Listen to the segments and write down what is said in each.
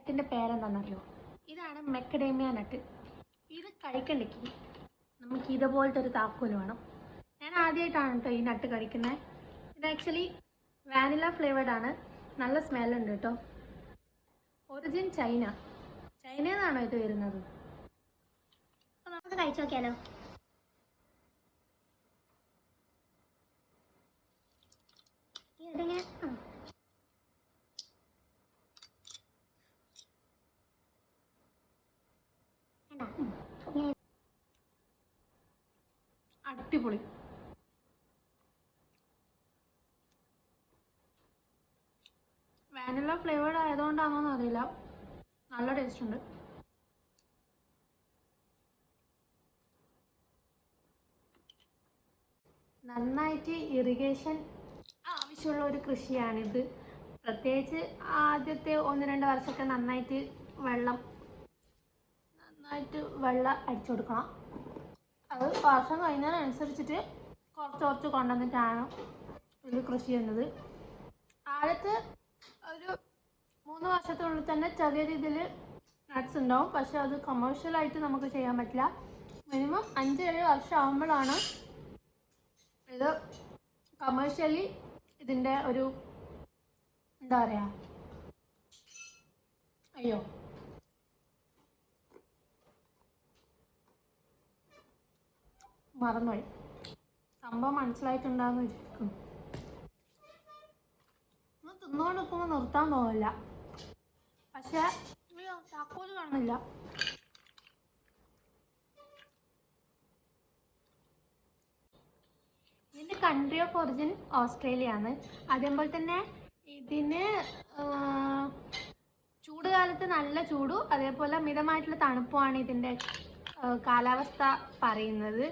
നട്ടിൻ്റെ പേരെന്താണെന്നറിയോ? ഇതാണ് മെക്കഡേമിയ നട്ട്. ഇത് കഴിക്കണ്ടെങ്കിൽ നമുക്ക് ഇതുപോലത്തെ ഒരു താക്കോൽ വേണം. ഞാൻ ആദ്യമായിട്ടാണ് കേട്ടോ ഈ നട്ട് കഴിക്കുന്നത്. ഇത് ആക്ച്വലി വാനില ഫ്ലേവേർഡ് ആണ്. നല്ല സ്മെല്ലുണ്ട് കേട്ടോ. ഒറിജിൻ ചൈനയിൽ നിന്നാണോ ഇത് വരുന്നത്? അപ്പോൾ നമുക്ക് കഴിച്ചു നോക്കിയാലോ. ഇതിങ്ങനെ അടിപൊളി. വാനില ഫ്ലേവേർഡ് ആയതുകൊണ്ടാണോന്ന് അറിയില്ല, നല്ല ടേസ്റ്റ് ഉണ്ട്. നന്നായിട്ട് ഇറിഗേഷൻ ആവശ്യമുള്ള ഒരു കൃഷിയാണിത്. പ്രത്യേകിച്ച് ആദ്യത്തെ 1-2 വർഷമൊക്കെ നന്നായിട്ട് വെള്ളം അടിച്ചു കൊടുക്കണം. അത് വർഷം കഴിഞ്ഞതിനനുസരിച്ചിട്ട് കുറച്ച് കൊണ്ടുവന്നിട്ടാണ് ഇത് കൃഷി ചെയ്യുന്നത്. ആദ്യത്തെ ഒരു 3 വർഷത്തിനുള്ളിൽ തന്നെ ചെറിയ രീതിയിൽ നട്ട്സ് ഉണ്ടാവും. പക്ഷെ അത് കൊമേഴ്ഷ്യലായിട്ട് നമുക്ക് ചെയ്യാൻ പറ്റില്ല. മിനിമം 5-7 വർഷം ആകുമ്പോഴാണ് ഇത് കമേഴ്ഷ്യലി ഇതിൻ്റെ ഒരു എന്താ പറയുക, മറന്നുപോയി. സംഭവം മനസ്സിലായിട്ടുണ്ടാകുന്ന വിചാരിക്കുന്നു. തിന്നുകൊണ്ട് നിൽക്കുമ്പോൾ നിർത്താൻ തോന്നില്ല. പക്ഷേ താക്കോല് കാണില്ല. ഇതിൻ്റെ കൺട്രി ഓഫ് ഒറിജിൻ ഓസ്ട്രേലിയ ആണ്. അതേപോലെ തന്നെ ഇതിന് ചൂട് കാലത്ത് നല്ല ചൂടും അതേപോലെ മിതമായിട്ടുള്ള തണുപ്പുമാണ് ഇതിൻ്റെ കാലാവസ്ഥ പറയുന്നത്.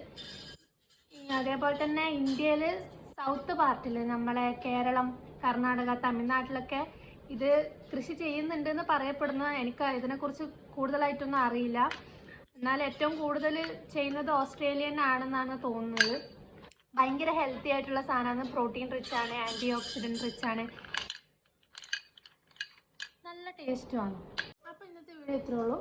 അതേപോലെ തന്നെ ഇന്ത്യയിൽ സൗത്ത് പാർട്ടിൽ നമ്മളെ കേരളം, കർണാടക, തമിഴ്നാട്ടിലൊക്കെ ഇത് കൃഷി ചെയ്യുന്നുണ്ടെന്ന് പറയപ്പെടുന്ന. എനിക്ക് ഇതിനെക്കുറിച്ച് കൂടുതലായിട്ടൊന്നും അറിയില്ല. എന്നാൽ ഏറ്റവും കൂടുതൽ ചെയ്യുന്നത് ഓസ്ട്രേലിയൻ ആണെന്നാണ് തോന്നുന്നത്. ഭയങ്കര ഹെൽത്തി ആയിട്ടുള്ള സാധനമാണ്. പ്രോട്ടീൻ റിച്ച് ആണ്, ആൻറ്റി ഓക്സിഡൻറ്റ് റിച്ച് ആണ്, നല്ല ടേസ്റ്റുമാണ്. അപ്പോൾ ഇന്നത്തെ വീഡിയോ ഇത്രേ ഉള്ളൂ.